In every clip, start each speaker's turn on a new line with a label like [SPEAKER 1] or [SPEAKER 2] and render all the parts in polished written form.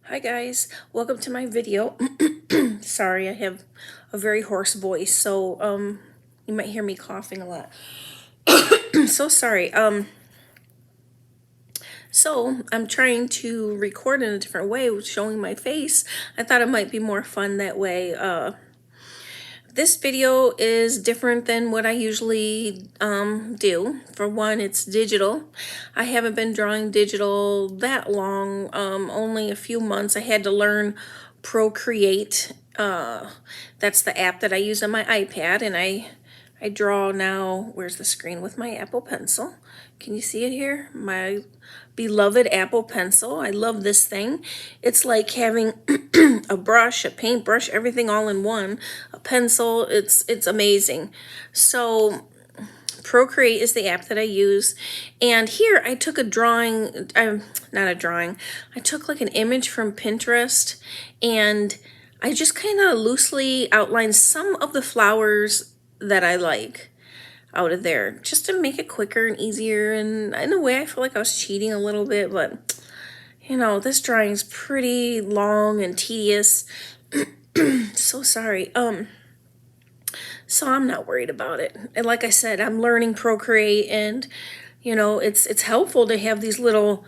[SPEAKER 1] Hi guys, welcome to my video. Sorry, I have a very hoarse voice, so you might hear me coughing a lot. So sorry. So I'm trying to record in a different way, showing my face. I thought it might be more fun that way. This video is different than what I usually do. For one, it's digital. I haven't been drawing digital that long, only a few months. I had to learn Procreate. That's the app that I use on my iPad, and I draw now. Where's the screen? With my Apple Pencil. Can you see it here? My beloved Apple Pencil. I love this thing. It's like having a brush, a paintbrush, everything all in one. A pencil. It's amazing. So Procreate is the app that I use. And here I took a drawing, not a drawing, I took like an image from Pinterest, and I just kind of loosely outlined some of the flowers that I like out of there, just to make it quicker and easier. And in a way, I feel like I was cheating a little bit, but you know, this drawing is pretty long and tedious. So sorry. So I'm not worried about it. And like I said, I'm learning Procreate, and you know, it's helpful to have these little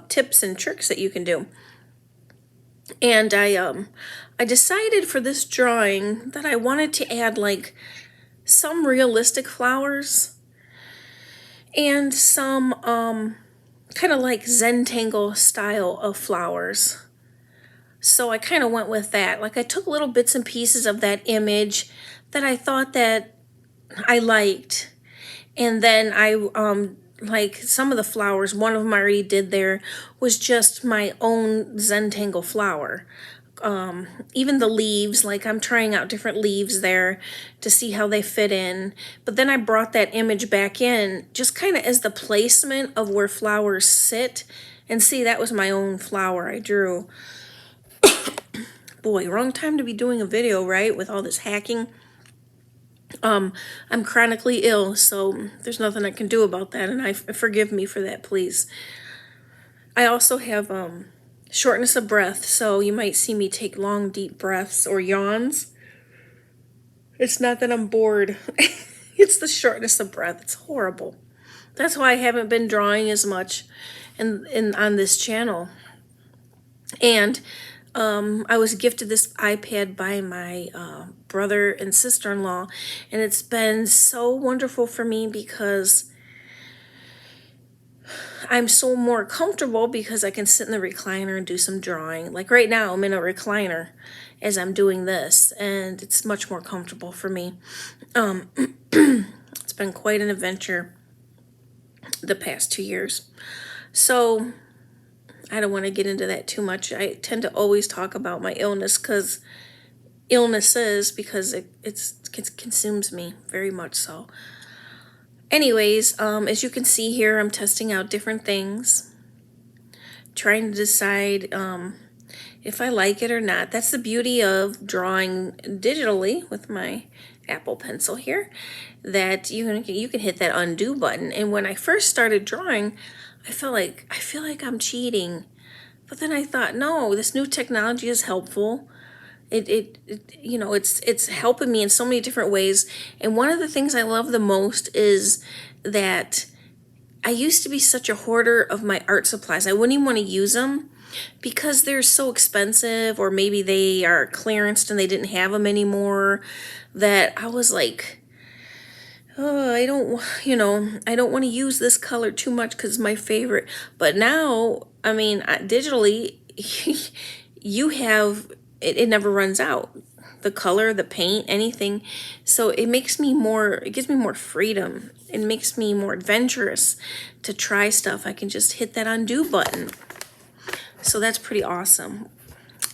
[SPEAKER 1] tips and tricks that you can do. And I decided for this drawing that I wanted to add like some realistic flowers and some kind of like Zentangle style of flowers. So I kind of went with that. Like I took little bits and pieces of that image that I thought that I liked. And then I like some of the flowers, one of them I already did there, was just my own Zentangle flower. Even the leaves, like I'm trying out different leaves there to see how they fit in. But then I brought that image back in just kind of as the placement of where flowers sit. And see, that was my own flower I drew. Boy, wrong time to be doing a video, right? With all this hacking. I'm chronically ill, so there's nothing I can do about that, and forgive me for that, please. I also have shortness of breath, so you might see me take long, deep breaths or yawns. It's not that I'm bored. It's the shortness of breath. It's horrible. That's why I haven't been drawing as much on this channel. And I was gifted this iPad by my brother and sister-in-law, and it's been so wonderful for me because I'm so more comfortable because I can sit in the recliner and do some drawing. Like right now, I'm in a recliner as I'm doing this, and it's much more comfortable for me. It's been quite an adventure the past 2 years. So I don't want to get into that too much. I tend to always talk about my illness because it consumes me very much so. Anyways, as you can see here, I'm testing out different things, trying to decide if I like it or not. That's the beauty of drawing digitally with my Apple Pencil here, that you can hit that undo button. And when I first started drawing, I feel like I'm cheating. But then I thought, no, this new technology is helpful. It's helping me in so many different ways. And one of the things I love the most is that I used to be such a hoarder of my art supplies. I wouldn't even want to use them because they're so expensive, or maybe they are clearanced and they didn't have them anymore, that I was like, oh, I don't want to use this color too much because it's my favorite. But now, I mean, digitally, you have, it never runs out. The color, the paint, anything. So it gives me more freedom. It makes me more adventurous to try stuff. I can just hit that undo button. So that's pretty awesome.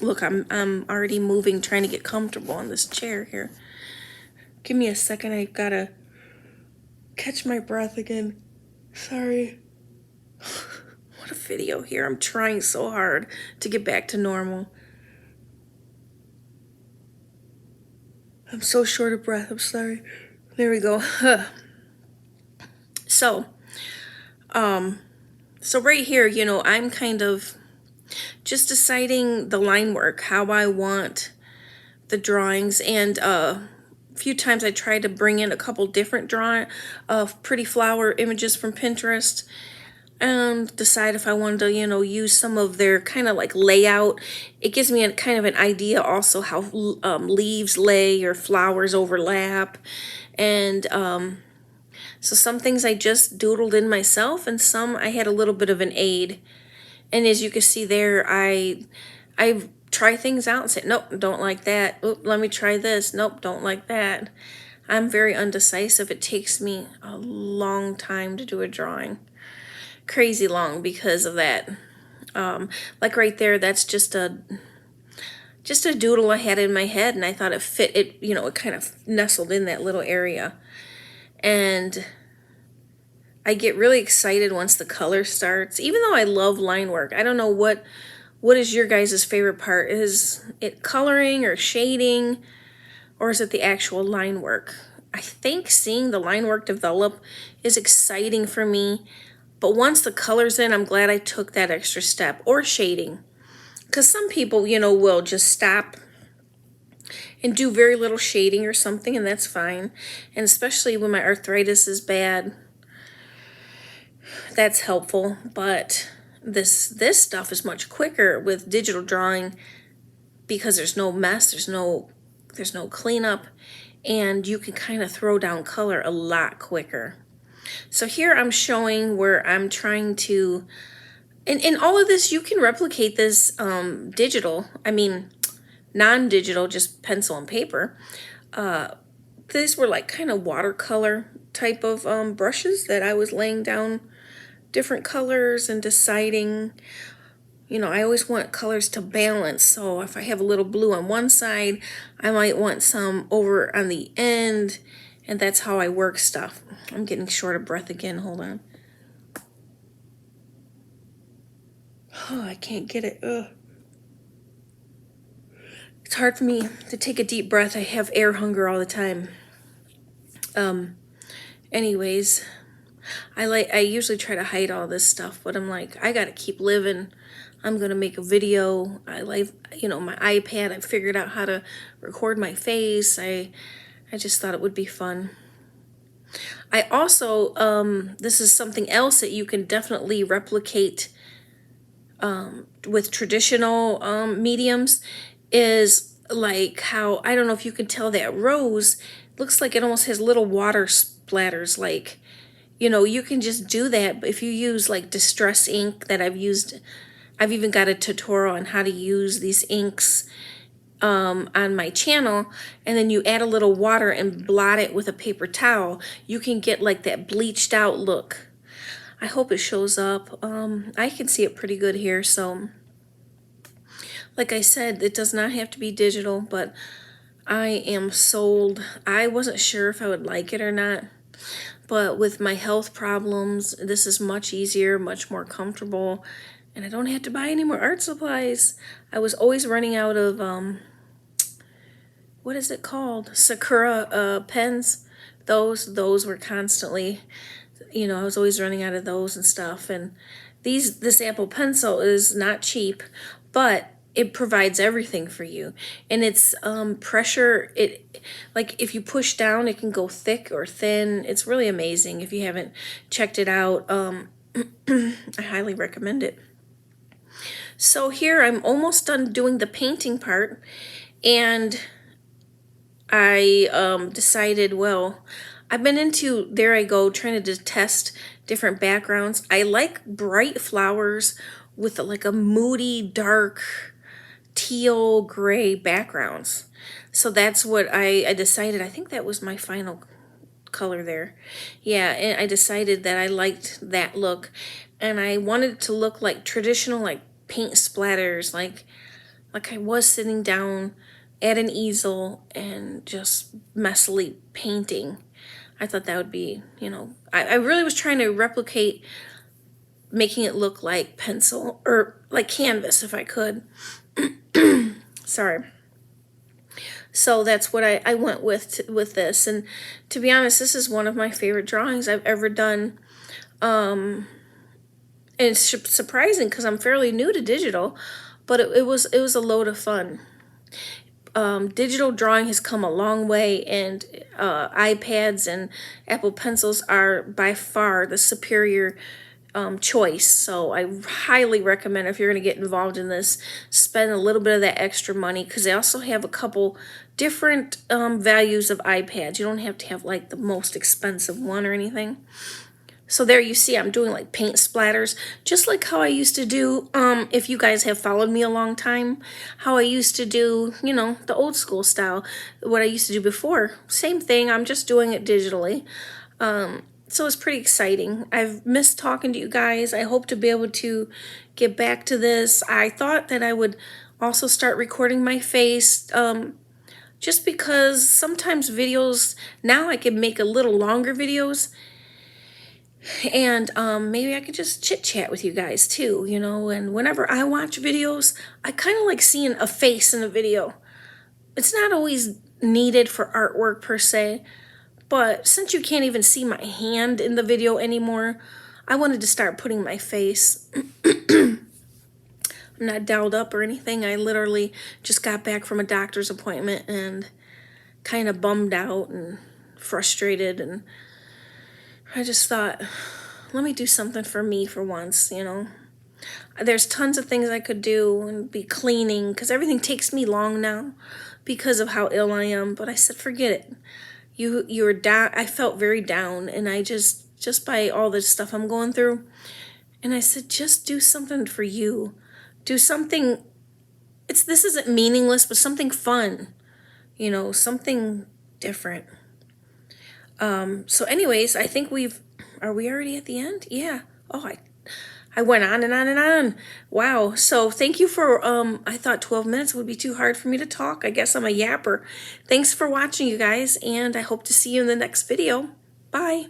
[SPEAKER 1] Look, I'm already moving, trying to get comfortable on this chair here. Give me a second, I gotta catch my breath again. Sorry. What a video here. I'm trying so hard to get back to normal. I'm so short of breath. I'm sorry. There we go. So, So right here, you know, I'm kind of just deciding the line work, how I want the drawings, and a few times I tried to bring in a couple different drawing of pretty flower images from Pinterest and decide if I wanted to, you know, use some of their kind of like layout. It gives me a kind of an idea also how leaves lay or flowers overlap. And so some things I just doodled in myself, and some I had a little bit of an aid. And as you can see there, I try things out and say, nope, don't like that. Oop, let me try this. Nope, don't like that. I'm very undecisive. It takes me a long time to do a drawing. Crazy long because of that. Like right there, that's just a doodle I had in my head, and I thought it fit. It, you know, it kind of nestled in that little area. And I get really excited once the color starts, even though I love line work. I don't know what is your guys' favorite part. Is it coloring or shading, or is it the actual line work? I think seeing the line work develop is exciting for me, but once the color's in, I'm glad I took that extra step. Or shading, because some people, you know, will just stop and do very little shading or something, and that's fine. And especially when my arthritis is bad, that's helpful. But this stuff is much quicker with digital drawing because there's no mess, there's no cleanup, and you can kind of throw down color a lot quicker. So here I'm showing where I'm trying to, and all of this you can replicate this digital, I mean non-digital, just pencil and paper. These were like kind of watercolor type of brushes that I was laying down different colors and deciding, you know, I always want colors to balance. So if I have a little blue on one side, I might want some over on the end, and that's how I work stuff. I'm getting short of breath again. Hold on. Oh, I can't get it. Ugh. It's hard for me to take a deep breath. I have air hunger all the time. Anyways, I usually try to hide all this stuff, but I'm like, I gotta keep living. I'm gonna make a video. I like, you know, my iPad, I figured out how to record my face. I just thought it would be fun. I also, this is something else that you can definitely replicate with traditional mediums, is like how, I don't know if you can tell that rose looks like it almost has little water splatters. Like, you know, you can just do that. But if you use like distress ink that I've used, I've even got a tutorial on how to use these inks on my channel, and then you add a little water and blot it with a paper towel, you can get like that bleached out look. I hope it shows up. I can see it pretty good here. So like I said, it does not have to be digital, but I am sold. I wasn't sure if I would like it or not, but with my health problems, this is much easier, much more comfortable, and I don't have to buy any more art supplies. I was always running out of what is it called? Sakura pens. Those were constantly, you know, I was always running out of those and stuff. And this Apple Pencil is not cheap, but it provides everything for you. And it's pressure, it, like if you push down, it can go thick or thin. It's really amazing. If you haven't checked it out, I highly recommend it. So here I'm almost done doing the painting part, and I decided, well, I've been into, there I go, trying to test different backgrounds. I like bright flowers with like a moody, dark, teal gray backgrounds. So that's what I decided. I think that was my final color there. Yeah, and I decided that I liked that look, and I wanted it to look like traditional, like paint splatters, like I was sitting down at an easel and just messily painting. I thought that would be, you know, I really was trying to replicate making it look like pencil or like canvas if I could. Sorry. So that's what I went with this. And to be honest, this is one of my favorite drawings I've ever done. And it's surprising because I'm fairly new to digital, but it was a load of fun. Digital drawing has come a long way, and iPads and Apple Pencils are by far the superior choice. So I highly recommend, if you're going to get involved in this, spend a little bit of that extra money, because they also have a couple different values of iPads. You don't have to have like the most expensive one or anything. So there you see, I'm doing like paint splatters, just like how I used to do, if you guys have followed me a long time, how I used to do, you know, the old school style, what I used to do before. Same thing, I'm just doing it digitally. So it's pretty exciting. I've missed talking to you guys. I hope to be able to get back to this. I thought that I would also start recording my face, just because sometimes videos, now I can make a little longer videos, and maybe I could just chit chat with you guys too, you know. And whenever I watch videos, I kind of like seeing a face in a video. It's not always needed for artwork per se, but since you can't even see my hand in the video anymore, I wanted to start putting my face. I'm not dolled up or anything. I literally just got back from a doctor's appointment and kind of bummed out and frustrated, and I just thought, let me do something for me for once, you know. There's tons of things I could do and be cleaning, because everything takes me long now because of how ill I am. But I said, forget it. You were down. I felt very down, and I just by all this stuff I'm going through, and I said, just do something for you. Do something. This isn't meaningless, but something fun, you know, something different. So anyways, I think are we already at the end? Yeah. Oh, I went on and on and on. Wow. So thank you for, I thought 12 minutes would be too hard for me to talk. I guess I'm a yapper. Thanks for watching, you guys, and I hope to see you in the next video. Bye.